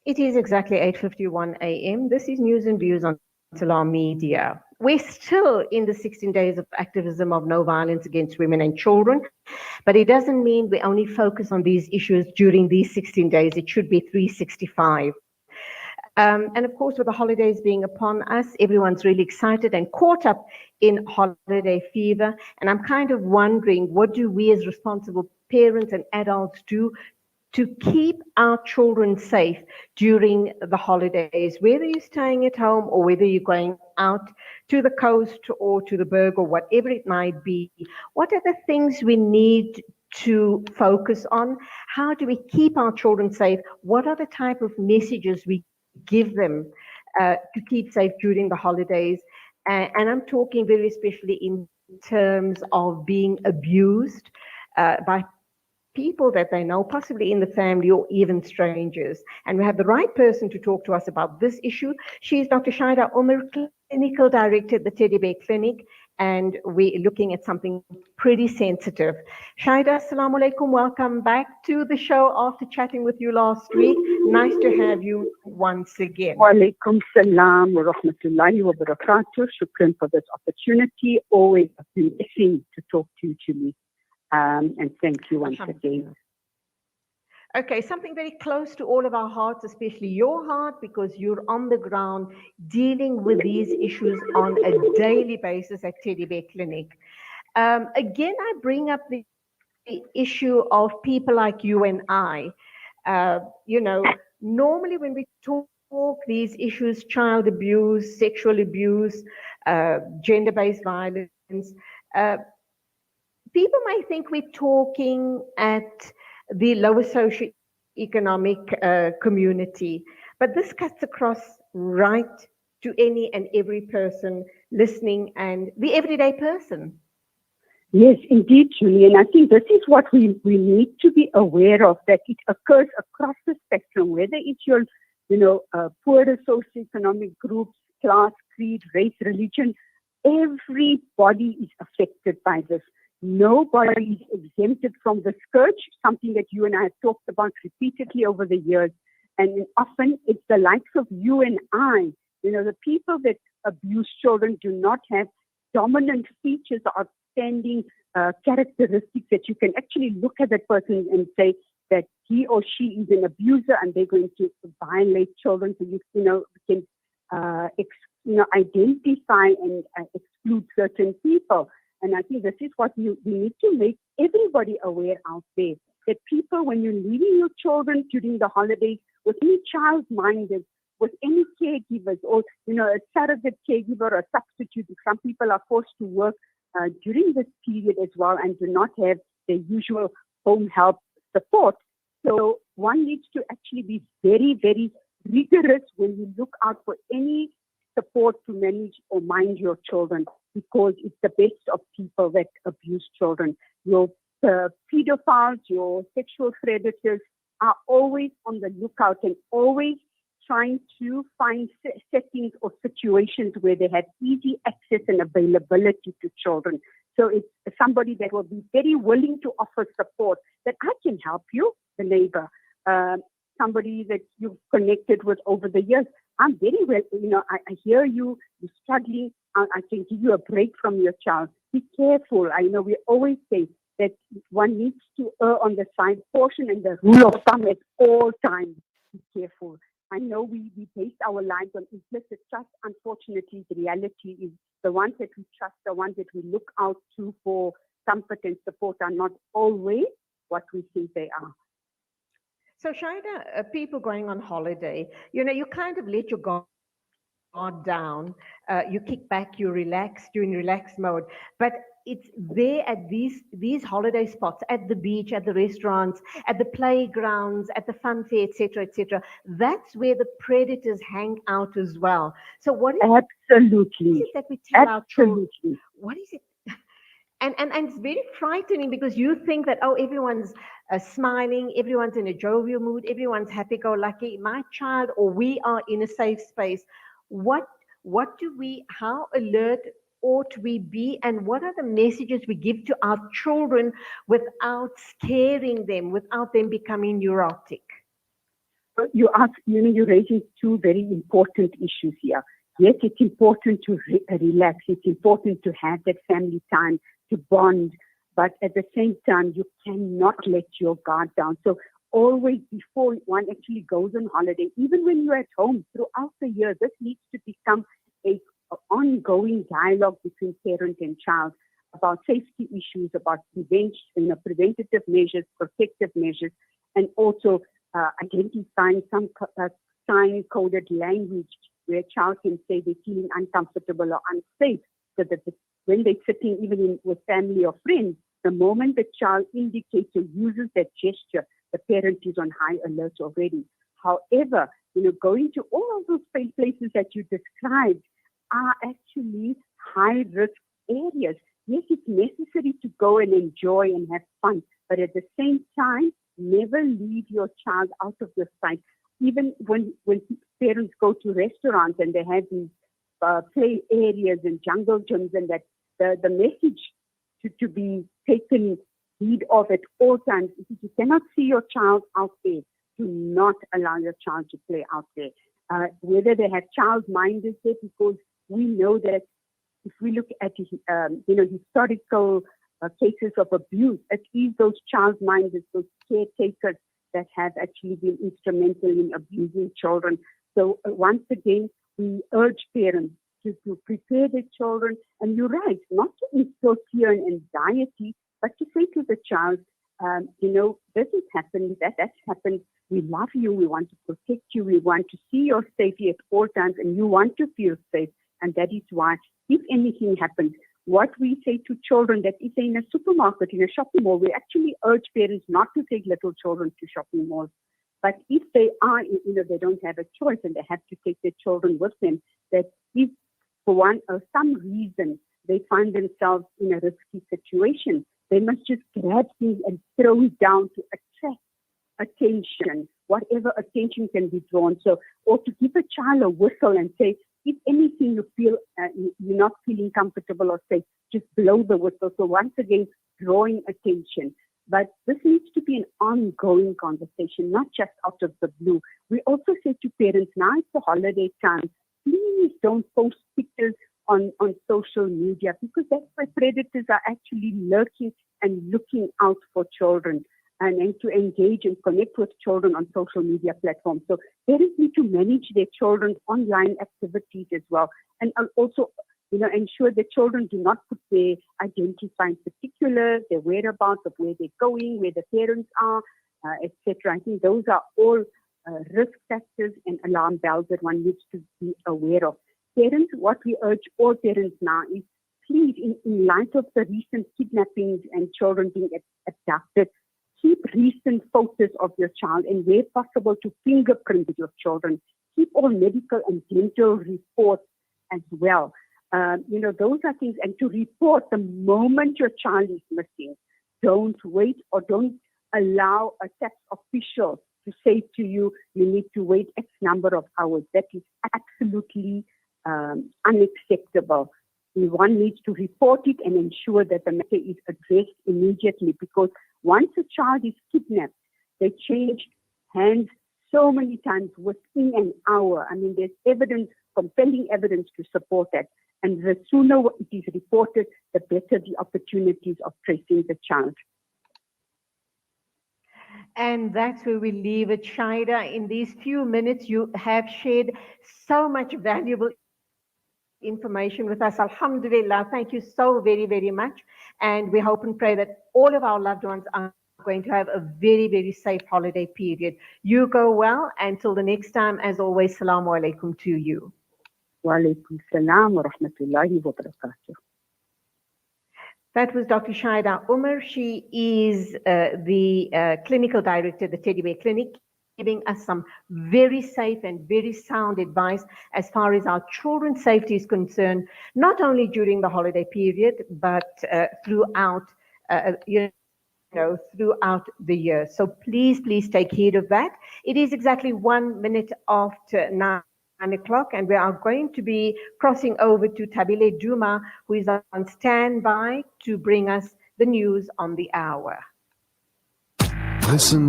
It is exactly 8:51 a.m. This is News and Views on Salam Media. We're still in the 16 days of activism of no violence against women and children, but it doesn't mean we only focus on these issues during these 16 days. It should be 365. And of course, with the holidays being upon us, everyone's really excited and caught up in holiday fever. And I'm kind of wondering, what do we as responsible parents and adults do to keep our children safe during the holidays, whether you're staying at home or whether you're going out to the coast or to the Berg or whatever it might be? What are the things we need to focus on? How do we keep our children safe? What are the type of messages we give them to keep safe during the holidays? And I'm talking very especially in terms of being abused by people that they know, possibly in the family or even strangers. And we have the right person to talk to us about this issue. She is Dr. Shaheda Omar, Clinical Director at the Teddy Bear Clinic, and we're looking at something pretty sensitive. Shaheda, assalamu alaikum, welcome back to the show after chatting with you last week. Nice to have you once again. Wa alaikum salam wa rahmatullahi wa barakatuh. Shukran for this opportunity. Always a blessing to talk to you, Julie. And thank you once again. Okay, something very close to all of our hearts, especially your heart, because you're on the ground dealing with these issues on a daily basis at Teddy Bear Clinic. Again, I bring up the issue of people like you and I. Normally when we talk these issues, child abuse, sexual abuse, gender-based violence, people might think we're talking at the lower socioeconomic community, but this cuts across right to any and every person listening and the everyday person. Yes, indeed, Julie. And I think this is what we need to be aware of, that it occurs across the spectrum, whether it's your, poorer socioeconomic groups, class, creed, race, religion. Everybody is affected by this. Nobody is exempted from the scourge, something that you and I have talked about repeatedly over the years. And often it's the likes of you and I, the people that abuse children do not have dominant features or outstanding characteristics that you can actually look at that person and say that he or she is an abuser and they're going to violate children. So you can identify and exclude certain people. And I think this is what we need to make everybody aware out there, that people, when you're leaving your children during the holidays, with any child-minded, with any caregivers or, a surrogate caregiver or substitute, some people are forced to work during this period as well and do not have the usual home help support. So one needs to actually be very, very rigorous when you look out for any support to manage or mind your children, because it's the best of people that abuse children. Your pedophiles, your sexual predators are always on the lookout and always trying to find settings or situations where they have easy access and availability to children. So it's somebody that will be very willing to offer support, that I can help you, the neighbor, somebody that you've connected with over the years. I'm very well, I hear you're struggling. I can give you a break from your child. Be careful. I know we always say that one needs to err on the side portion and the rule of thumb at all times. Be careful. I know we base our lives on implicit trust. Unfortunately, the reality is the ones that we trust, the ones that we look out to for comfort and support are not always what we think they are. So, Shaheda, people going on holiday, you kind of let your guard down, you kick back, you relax, you're in relaxed mode. But it's there at these holiday spots, at the beach, at the restaurants, at the playgrounds, at the fun fair, etc., etc. That's where the predators hang out as well. So what is Absolutely. it that we tell our children? Absolutely. What is it? And it's very frightening, because you think that, everyone's smiling, everyone's in a jovial mood, everyone's happy-go-lucky. My child or we are in a safe space. How alert ought we be, and what are the messages we give to our children without scaring them, without them becoming neurotic? You're raising two very important issues here. Yes, it's important to relax. It's important to have that family time, to bond. But at the same time, you cannot let your guard down. So always before one actually goes on holiday, even when you're at home throughout the year, this needs to become an ongoing dialogue between parent and child about safety issues, about preventative measures, protective measures, and also identifying some sign-coded language where a child can say they're feeling uncomfortable or unsafe, so that when they're sitting even with family or friends, the moment the child indicates or uses that gesture, the parent is on high alert already. However, going to all of those places that you described are actually high-risk areas. Yes, it's necessary to go and enjoy and have fun, but at the same time, never leave your child out of your sight. Even when parents go to restaurants and they have these play areas and jungle gyms, and that the message to be taken heed of at all times is if you cannot see your child out there, do not allow your child to play out there. Whether they have child-minded there, because we know that if we look at historical cases of abuse, it is those child-minded, those caretakers that have actually been instrumental in abusing children. So once again, we urge parents to prepare their children. And you're right, not to instill fear and anxiety, but to say to the child, this has happened, that's happened. We love you. We want to protect you. We want to see your safety at all times, and you want to feel safe. And that is why, if anything happens, what we say to children that if they're in a supermarket, in a shopping mall, we actually urge parents not to take little children to shopping malls. But if they are, they don't have a choice and they have to take their children with them, that if for one or some reason they find themselves in a risky situation, they must just grab things and throw it down to attract attention, whatever attention can be drawn. So, or to give a child a whistle and say, if anything you feel you're not feeling comfortable or safe, just blow the whistle. So once again, drawing attention. But this needs to be an ongoing conversation, not just out of the blue. We also say to parents, now it's the holiday time, please don't post pictures on social media, because that's where predators are actually lurking and looking out for children, and to engage and connect with children on social media platforms. So parents need to manage their children's online activities as well, and also ensure that children do not put their identifying particulars, their whereabouts of where they're going, where the parents are, etc. I think those are all risk factors and alarm bells that one needs to be aware of. Parents, what we urge all parents now is, please, in light of the recent kidnappings and children being abducted, keep recent photos of your child, and where possible to fingerprint your children. Keep all medical and dental reports as well. Those are things, and to report the moment your child is missing. Don't wait, or don't allow a tax official to say to you, you need to wait X number of hours. That is absolutely unacceptable. One needs to report it and ensure that the matter is addressed immediately, because once a child is kidnapped, they change hands so many times within an hour. I mean, there's evidence, compelling evidence to support that. And the sooner it is reported, the better the opportunities of tracing the child. And that's where we leave it, Shaheda. In these few minutes, you have shared so much valuable information with us. Alhamdulillah, thank you so very, very much. And we hope and pray that all of our loved ones are going to have a very, very safe holiday period. You go well. Until the next time, as always, Assalamu alaikum to you. Wa alaikum salam wa rahmatullahi wa barakatuh. That was Dr. Shaheda Omar. She is the clinical director at the Teddy Bear Clinic, giving us some very safe and very sound advice as far as our children's safety is concerned, not only during the holiday period, but throughout throughout the year. So please take heed of that. It is exactly 1 minute after 9 o'clock, and we are going to be crossing over to Tabile Duma, who is on standby to bring us the news on the hour. Listen.